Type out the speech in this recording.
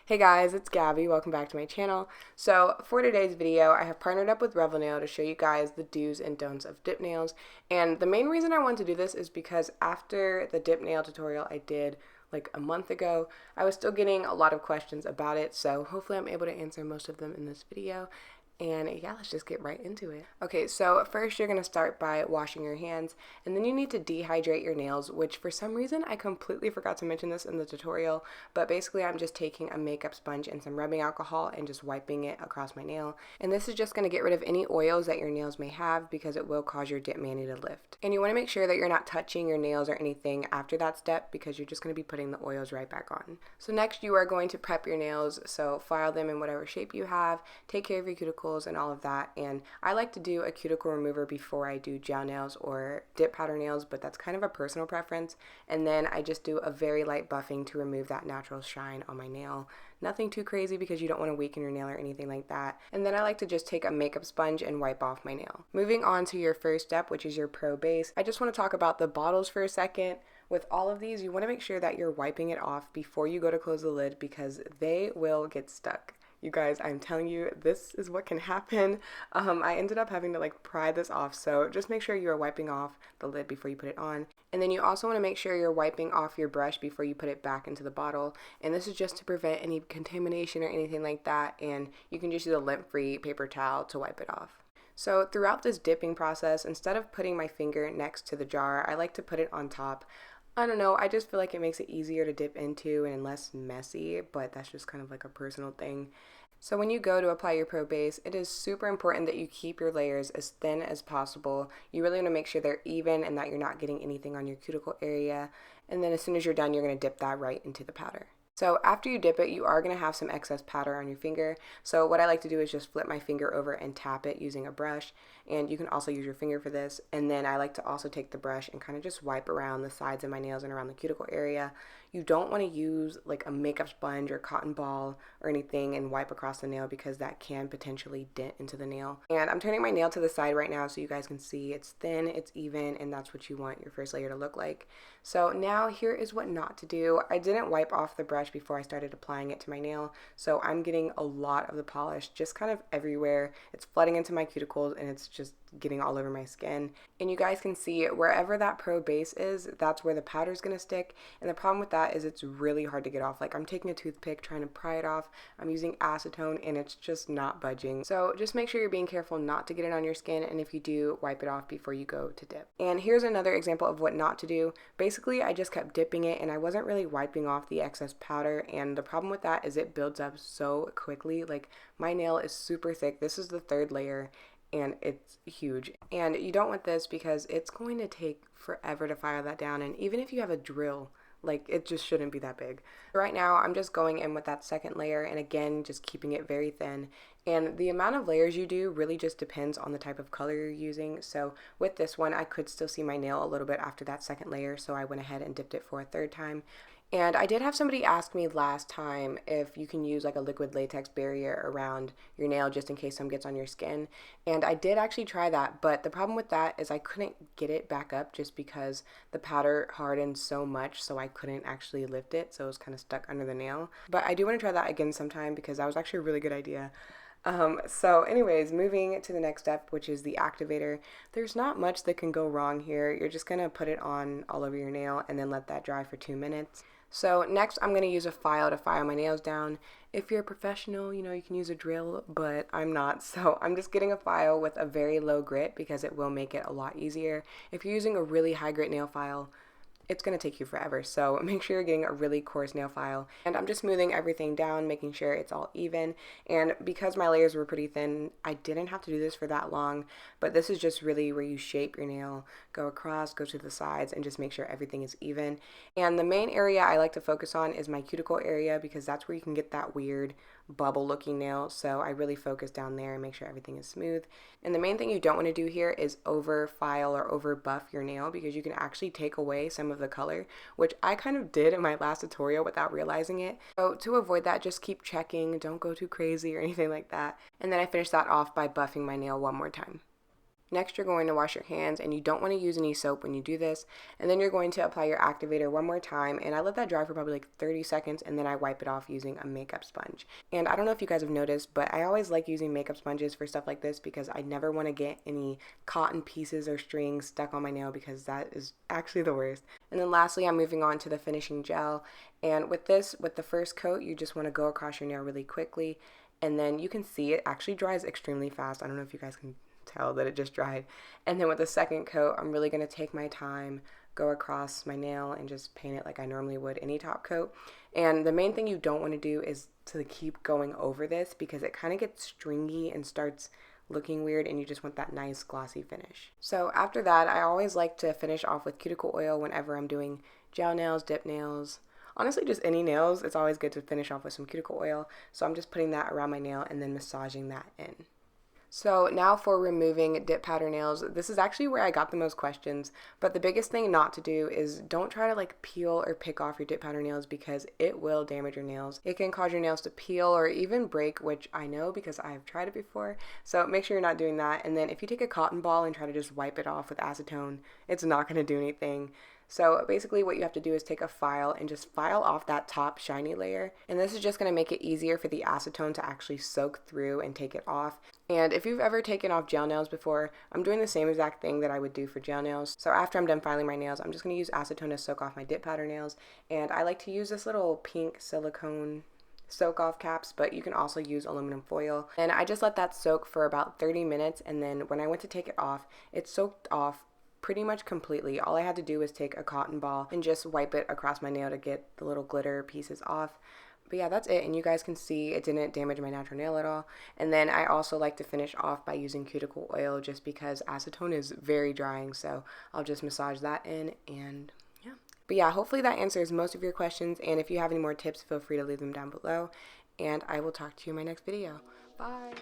Hey guys, it's Gabby. Welcome back to my channel. So for today's video, I have partnered up with Revel Nail to show you guys the do's and don'ts of dip nails. And the main reason I wanted to do this is because after the dip nail tutorial I did like a month ago, I was still getting a lot of questions about it. So hopefully I'm able to answer most of them in this video. And yeah, let's just get right into it. Okay, so first you're going to start by washing your hands, and then you need to dehydrate your nails, which for some reason I completely forgot to mention this in the tutorial, but basically I'm just taking a makeup sponge and some rubbing alcohol and just wiping it across my nail. And this is just going to get rid of any oils that your nails may have because it will cause your dip mani to lift. And you want to make sure that you're not touching your nails or anything after that step because you're just going to be putting the oils right back on. So next you are going to prep your nails, so file them in whatever shape you have, take care of your cuticles and all of that. And I like to do a cuticle remover before I do gel nails or dip powder nails, but that's kind of a personal preference. And then I just do a very light buffing to remove that natural shine on my nail. Nothing too crazy because you don't want to weaken your nail or anything like that. And then I like to just take a makeup sponge and wipe off my nail. Moving on to your first step, which is your pro base. I just want to talk about the bottles for a second. With all of these, you want to make sure that you're wiping it off before you go to close the lid because they will get stuck. You guys, I'm telling you, this is what can happen. I ended up having to pry this off, so just make sure you are wiping off the lid before you put it on. And then you also want to make sure you're wiping off your brush before you put it back into the bottle. And this is just to prevent any contamination or anything like that, and you can just use a lint-free paper towel to wipe it off. So throughout this dipping process, instead of putting my finger next to the jar, I like to put it on top. I don't know, I just feel like it makes it easier to dip into and less messy, but that's just kind of like a personal thing. So when you go to apply your pro base, it is super important that you keep your layers as thin as possible. You really want to make sure they're even and that you're not getting anything on your cuticle area. And then as soon as you're done, you're going to dip that right into the powder. So after you dip it, you are going to have some excess powder on your finger. So what I like to do is just flip my finger over and tap it using a brush. And you can also use your finger for this. And then I like to also take the brush and kind of just wipe around the sides of my nails and around the cuticle area. You don't want to use like a makeup sponge or cotton ball or anything and wipe across the nail because that can potentially dent into the nail. And I'm turning my nail to the side right now so you guys can see it's thin, it's even, and that's what you want your first layer to look like. So now here is what not to do. I didn't wipe off the brush before I started applying it to my nail, so I'm getting a lot of the polish just kind of everywhere. It's flooding into my cuticles and it's just getting all over my skin. And you guys can see wherever that pro base is, that's where the powder is going to stick. And the problem with that is it's really hard to get off. Like I'm taking a toothpick trying to pry it off. I'm using acetone and it's just not budging. So just make sure you're being careful not to get it on your skin, and if you do, wipe it off before you go to dip. And here's another example of what not to do. Basically, I just kept dipping it and I wasn't really wiping off the excess powder, and the problem with that is it builds up so quickly. Like my nail is super thick. This is the third layer and it's huge, and you don't want this because it's going to take forever to file that down. And even if you have a drill, like it just shouldn't be that big. Right now I'm just going in with that second layer, and again just keeping it very thin. And the amount of layers you do really just depends on the type of color you're using. So with this one I could still see my nail a little bit after that second layer, so I went ahead and dipped it for a third time. And I did have somebody ask me last time if you can use like a liquid latex barrier around your nail just in case some gets on your skin. And I did actually try that, but the problem with that is I couldn't get it back up just because the powder hardened so much, so I couldn't actually lift it, so it was kind of stuck under the nail. But I do want to try that again sometime because that was actually a really good idea. So anyways, moving to the next step, which is the activator. There's not much that can go wrong here. You're just going to put it on all over your nail and then let that dry for 2 minutes. So next I'm going to use a file to file my nails down. If you're a professional, you know, you can use a drill, but I'm not. So I'm just getting a file with a very low grit because it will make it a lot easier. If you're using a really high grit nail file, it's going to take you forever, so make sure you're getting a really coarse nail file. And I'm just smoothing everything down, making sure it's all even. And because my layers were pretty thin, I didn't have to do this for that long, but this is just really where you shape your nail, go across, go to the sides, and just make sure everything is even. And the main area I like to focus on is my cuticle area because that's where you can get that weird bubble looking nail, so I really focus down there and make sure everything is smooth. And the main thing you don't want to do here is over file or over buff your nail because you can actually take away some of the color, which I kind of did in my last tutorial without realizing it. So to avoid that, just keep checking, don't go too crazy or anything like that. And then I finished that off by buffing my nail one more time. Next, you're going to wash your hands, and you don't want to use any soap when you do this. And then you're going to apply your activator one more time, and I let that dry for probably like 30 seconds, and then I wipe it off using a makeup sponge. And I don't know if you guys have noticed, but I always like using makeup sponges for stuff like this because I never want to get any cotton pieces or strings stuck on my nail because that is actually the worst. And then lastly, I'm moving on to the finishing gel. And with this, with the first coat, you just want to go across your nail really quickly, and then you can see it actually dries extremely fast. I don't know if you guys can tell that it just dried. And then with the second coat, I'm really going to take my time, go across my nail, and just paint it like I normally would any top coat. And the main thing you don't want to do is to keep going over this because it kind of gets stringy and starts looking weird, and you just want that nice glossy finish. So after that, I always like to finish off with cuticle oil whenever I'm doing gel nails, dip nails, honestly just any nails. It's always good to finish off with some cuticle oil. So I'm just putting that around my nail and then massaging that in. So now for removing dip powder nails, this is actually where I got the most questions, but the biggest thing not to do is don't try to like peel or pick off your dip powder nails because it will damage your nails. It can cause your nails to peel or even break, which I know because I've tried it before, so make sure you're not doing that. And then if you take a cotton ball and try to just wipe it off with acetone, it's not going to do anything. So basically what you have to do is take a file and just file off that top shiny layer. And this is just going to make it easier for the acetone to actually soak through and take it off. And if you've ever taken off gel nails before, I'm doing the same exact thing that I would do for gel nails. So after I'm done filing my nails, I'm just going to use acetone to soak off my dip powder nails. And I like to use this little pink silicone soak off caps, but you can also use aluminum foil. And I just let that soak for about 30 minutes. And then when I went to take it off, it soaked off pretty much completely. All I had to do was take a cotton ball and just wipe it across my nail to get the little glitter pieces off. But yeah, that's it, and you guys can see it didn't damage my natural nail at all. And then I also like to finish off by using cuticle oil just because acetone is very drying, so I'll just massage that in, and yeah. But yeah, hopefully that answers most of your questions, and if you have any more tips, feel free to leave them down below, and I will talk to you in my next video. Bye!